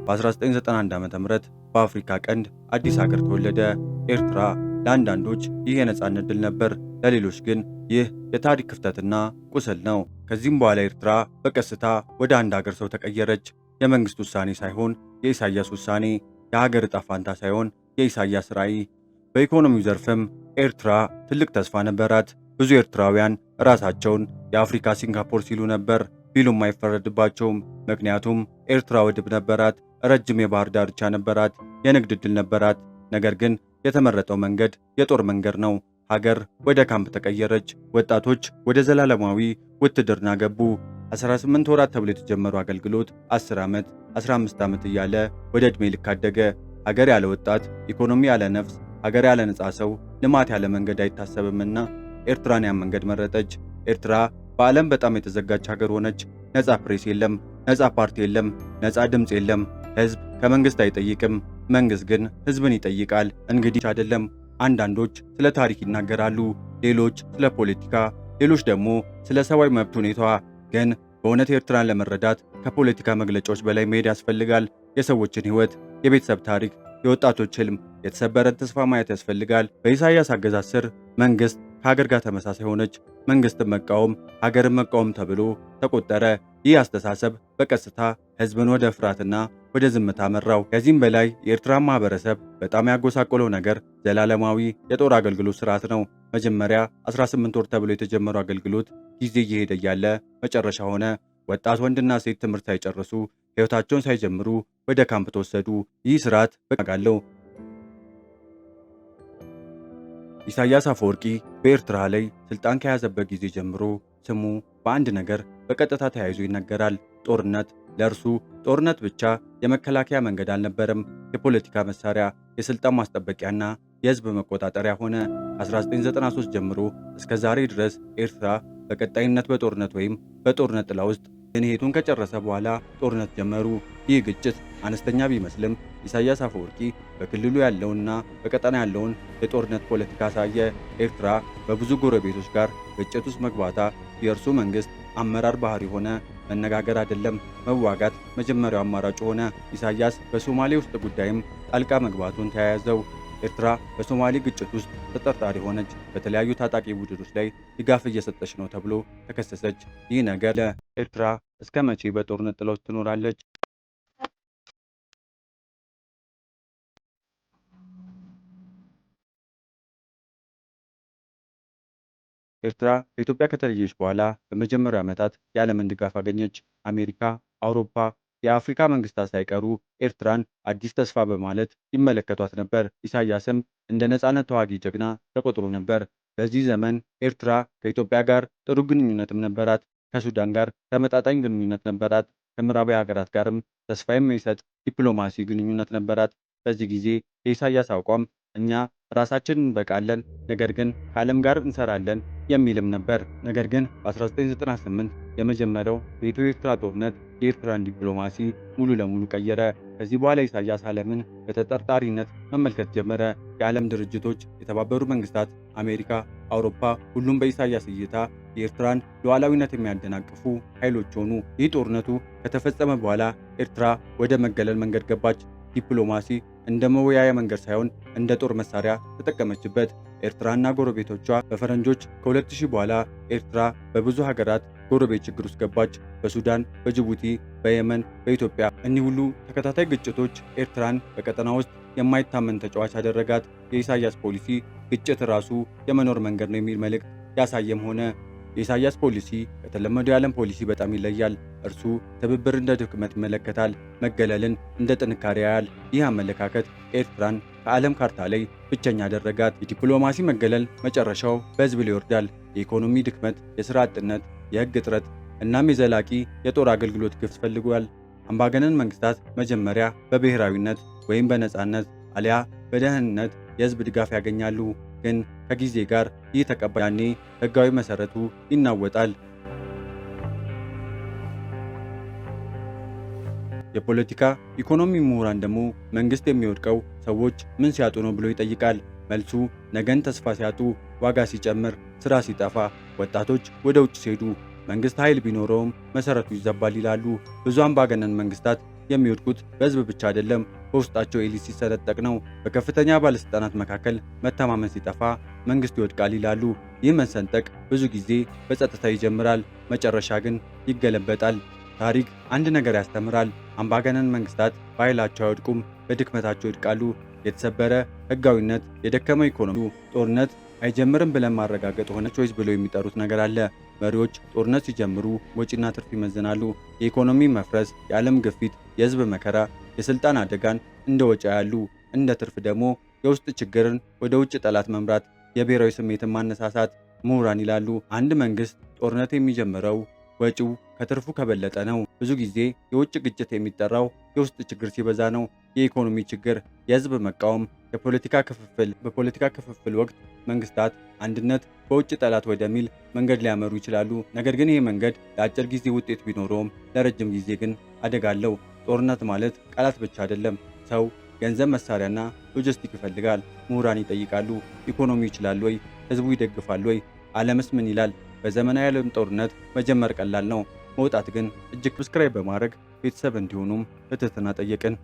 በ1991 ዓ.ም በአፍሪካ ቀንድ አዲስ ሀገር ተወለደ። ኤርትራ ለአንዳንዶች ይህ የነጻነት ድል ነበር፣ ለሌሎች ግን ይህ የታሪክ ክፍተትና ቁስል ነው። ከዚህም በኋላ ኤርትራ በቀስታ ወደ አንድ ሀገር ሰው ተቀየረች። የመንግስት ውሳኔ ሳይሆን የኢሳያስ ውሳኔ፣ የሀገር ዕጣ ፋንታ ሳይሆን የኢሳያስ ራዕይ። በኢኮኖሚው ዘርፍም ኤርትራ ትልቅ ተስፋ ነበራት። ብዙ ኤርትራውያን ራሳቸውን የአፍሪካ ሲንጋፖር ሲሉ ነበር ቢሉም አይፈረድባቸውም። ምክንያቱም ኤርትራ ወደብ ነበራት፣ ረጅም የባህር ዳርቻ ነበራት፣ የንግድ ዕድል ነበራት። ነገር ግን የተመረጠው መንገድ የጦር መንገድ ነው። ሀገር ወደ ካምፕ ተቀየረች። ወጣቶች ወደ ዘላለማዊ ውትድርና ገቡ። 18 ወራት ተብሎ የተጀመረው አገልግሎት 10 ዓመት፣ 15 ዓመት እያለ ወደ ዕድሜ ልክ አደገ። ሀገር ያለ ወጣት፣ ኢኮኖሚ ያለ ነፍስ፣ ሀገር ያለ ነጻ ሰው፣ ልማት ያለ መንገድ አይታሰብምና ኤርትራን ያን መንገድ መረጠች። ኤርትራ በዓለም በጣም የተዘጋች ሀገር ሆነች። ነጻ ፕሬስ የለም፣ ነጻ ፓርቲ የለም፣ ነጻ ድምፅ የለም። ሕዝብ ከመንግስት አይጠይቅም፣ መንግስት ግን ሕዝብን ይጠይቃል። እንግዲህ አይደለም። አንዳንዶች ስለ ታሪክ ይናገራሉ፣ ሌሎች ስለ ፖለቲካ፣ ሌሎች ደግሞ ስለ ሰብአዊ መብት ሁኔታዋ። ግን በእውነት ኤርትራን ለመረዳት ከፖለቲካ መግለጫዎች በላይ መሄድ ያስፈልጋል። የሰዎችን ሕይወት፣ የቤተሰብ ታሪክ፣ የወጣቶች ህልም፣ የተሰበረን ተስፋ ማየት ያስፈልጋል። በኢሳያስ አገዛዝ ስር መንግስት ከሀገር ጋር ተመሳሳይ ሆነች። መንግስትን መቃወም ሀገርን መቃወም ተብሎ ተቆጠረ። ይህ አስተሳሰብ በቀስታ ህዝብን ወደ ፍርሃትና ወደ ዝምታ መራው። ከዚህም በላይ የኤርትራ ማህበረሰብ በጣም ያጎሳቆለው ነገር ዘላለማዊ የጦር አገልግሎት ስርዓት ነው። መጀመሪያ 18 ወር ተብሎ የተጀመረው አገልግሎት ጊዜ እየሄደ እያለ መጨረሻ ሆነ። ወጣት ወንድና ሴት ትምህርት ሳይጨርሱ ሕይወታቸውን ሳይጀምሩ ወደ ካምፕ ተወሰዱ። ይህ ስርዓት በቃለው። ኢሳያስ አፈወርቂ በኤርትራ ላይ ስልጣን ከያዘበት ጊዜ ጀምሮ ስሙ በአንድ ነገር በቀጥታ ተያይዞ ይነገራል። ጦርነት። ለእርሱ ጦርነት ብቻ የመከላከያ መንገድ አልነበረም፣ የፖለቲካ መሳሪያ፣ የስልጣን ማስጠበቂያና የህዝብ መቆጣጠሪያ ሆነ። ከ1993 ጀምሮ እስከ ዛሬ ድረስ ኤርትራ በቀጣይነት በጦርነት ወይም በጦርነት ጥላ ውስጥ ግንኙነቱን ከጨረሰ በኋላ ጦርነት ጀመሩ። ይህ ግጭት አነስተኛ ቢመስልም ኢሳያስ አፈወርቂ በክልሉ ያለውንና በቀጠና ያለውን የጦርነት ፖለቲካ አሳየ። ኤርትራ በብዙ ጎረቤቶች ጋር ግጭት ውስጥ መግባታ የእርሱ መንግስት አመራር ባህሪ ሆነ። መነጋገር አይደለም መዋጋት መጀመሪያው አማራጭ ሆነ። ኢሳያስ በሶማሌ ውስጥ ጉዳይም ጣልቃ መግባቱን ተያያዘው። ኤርትራ በሶማሌ ግጭት ውስጥ ተጠርጣሪ ሆነች። በተለያዩ ታጣቂ ቡድኖች ላይ ድጋፍ እየሰጠች ነው ተብሎ ተከሰሰች። ይህ ነገር ለኤርትራ እስከ መቼ በጦርነት ጥላ ውስጥ ትኖራለች? ኤርትራ ከኢትዮጵያ ከተለየች በኋላ በመጀመሪያው ዓመታት የዓለምን ድጋፍ አገኘች። አሜሪካ፣ አውሮፓ፣ የአፍሪካ መንግስታት ሳይቀሩ ኤርትራን አዲስ ተስፋ በማለት ይመለከቷት ነበር። ኢሳያስም እንደ ነጻነት ተዋጊ ጀግና ተቆጥሮ ነበር። በዚህ ዘመን ኤርትራ ከኢትዮጵያ ጋር ጥሩ ግንኙነትም ነበራት። ከሱዳን ጋር ተመጣጣኝ ግንኙነት ነበራት። ከምዕራባዊ ሀገራት ጋርም ተስፋ የሚሰጥ ዲፕሎማሲ ግንኙነት ነበራት። በዚህ ጊዜ የኢሳያስ አቋም እኛ ራሳችንን እንበቃለን፣ ነገር ግን ከዓለም ጋር እንሰራለን የሚልም ነበር። ነገር ግን በ1998 የመጀመሪያው የኢትዮ ኤርትራ ጦርነት የኤርትራን ዲፕሎማሲ ሙሉ ለሙሉ ቀየረ። ከዚህ በኋላ ኢሳያስ ዓለምን በተጠርጣሪነት መመልከት ጀመረ። የዓለም ድርጅቶች፣ የተባበሩት መንግስታት፣ አሜሪካ፣ አውሮፓ ሁሉም በኢሳያስ እይታ የኤርትራን ሉዓላዊነት የሚያደናቅፉ ኃይሎች ሆኑ። ይህ ጦርነቱ ከተፈጸመ በኋላ ኤርትራ ወደ መገለል መንገድ ገባች። ዲፕሎማሲ እንደ መወያያ መንገድ ሳይሆን እንደ ጦር መሳሪያ ተጠቀመችበት። ኤርትራና ጎረቤቶቿ በፈረንጆች ከ2000 በኋላ ኤርትራ በብዙ ሀገራት ጎረቤት ችግር ውስጥ ገባች። በሱዳን፣ በጅቡቲ፣ በየመን፣ በኢትዮጵያ። እኒህ ሁሉ ተከታታይ ግጭቶች ኤርትራን በቀጠና ውስጥ የማይታመን ተጫዋች አደረጋት። የኢሳያስ ፖሊሲ ግጭት ራሱ የመኖር መንገድ ነው የሚል መልእክት ያሳየም ሆነ። የኢሳያስ ፖሊሲ ከተለመደው የዓለም ፖሊሲ በጣም ይለያል። እርሱ ትብብር እንደ ድክመት ይመለከታል፣ መገለልን እንደ ጥንካሬ ያያል። ይህ አመለካከት ኤርትራን ከዓለም ካርታ ላይ ብቸኛ አደረጋት። የዲፕሎማሲ መገለል መጨረሻው በሕዝብ ላይ ይወርዳል። የኢኮኖሚ ድክመት፣ የሥራ አጥነት፣ የሕግ እጥረት እናም የዘላቂ የጦር አገልግሎት ግፍ ፈልጓል። አምባገነን መንግስታት መጀመሪያ በብሔራዊነት ወይም በነጻነት አሊያ በደህንነት የሕዝብ ድጋፍ ያገኛሉ። ግን ከጊዜ ጋር ይህ ተቀባያኔ ሕጋዊ መሰረቱ ይናወጣል። የፖለቲካ ኢኮኖሚ ምሁራን ደግሞ መንግስት የሚወድቀው ሰዎች ምን ሲያጡ ነው ብሎ ይጠይቃል። መልሱ ነገን ተስፋ ሲያጡ፣ ዋጋ ሲጨምር፣ ስራ ሲጠፋ፣ ወጣቶች ወደ ውጭ ሲሄዱ፣ መንግስት ኃይል ቢኖረውም መሰረቱ ይዘባል ይላሉ። ብዙ አምባገነን መንግስታት የሚወድቁት በህዝብ ብቻ አይደለም፣ በውስጣቸው ኤሊት ሲሰነጠቅ ነው። በከፍተኛ ባለስልጣናት መካከል መተማመን ሲጠፋ መንግስት ይወድቃል ይላሉ። ይህ መሰንጠቅ ብዙ ጊዜ በጸጥታ ይጀምራል፣ መጨረሻ ግን ይገለበጣል። ታሪክ አንድ ነገር ያስተምራል። አምባገነን መንግስታት በኃይላቸው አይወድቁም፣ በድክመታቸው ይወድቃሉ። የተሰበረ ህጋዊነት፣ የደከመ ኢኮኖሚ፣ ጦርነት አይጀምርም ብለን ማረጋገጥ ሆነ ቾይስ ብለው የሚጠሩት ነገር አለ። መሪዎች ጦርነት ሲጀምሩ ወጪና ትርፍ ይመዝናሉ። የኢኮኖሚ መፍረስ፣ የዓለም ግፊት፣ የህዝብ መከራ፣ የስልጣን አደጋን እንደ ወጪ ያሉ፣ እንደ ትርፍ ደግሞ የውስጥ ችግርን ወደ ውጭ ጠላት መምራት፣ የብሔራዊ ስሜትን ማነሳሳት። ምሁራን ይላሉ አንድ መንግስት ጦርነት የሚጀምረው ወጪው ከትርፉ ከበለጠ ነው። ብዙ ጊዜ የውጭ ግጭት የሚጠራው የውስጥ ችግር ሲበዛ ነው። የኢኮኖሚ ችግር፣ የህዝብ መቃወም፣ የፖለቲካ ክፍፍል። በፖለቲካ ክፍፍል ወቅት መንግስታት አንድነት በውጭ ጠላት ወደሚል መንገድ ሊያመሩ ይችላሉ። ነገር ግን ይህ መንገድ ለአጭር ጊዜ ውጤት ቢኖረውም ለረጅም ጊዜ ግን አደጋ አለው። ጦርነት ማለት ቃላት ብቻ አይደለም። ሰው፣ ገንዘብ፣ መሳሪያና ሎጂስቲክ ይፈልጋል። ምሁራን ይጠይቃሉ፣ ኢኮኖሚው ይችላል ወይ? ህዝቡ ይደግፋል ወይ? ዓለምስ ምን ይላል? በዘመናዊ ዓለም ጦርነት መጀመር ቀላል ነው፣ መውጣት ግን እጅግ። ሰብስክራይብ በማድረግ ቤተሰብ እንዲሆኑም በትህትና ጠየቅን።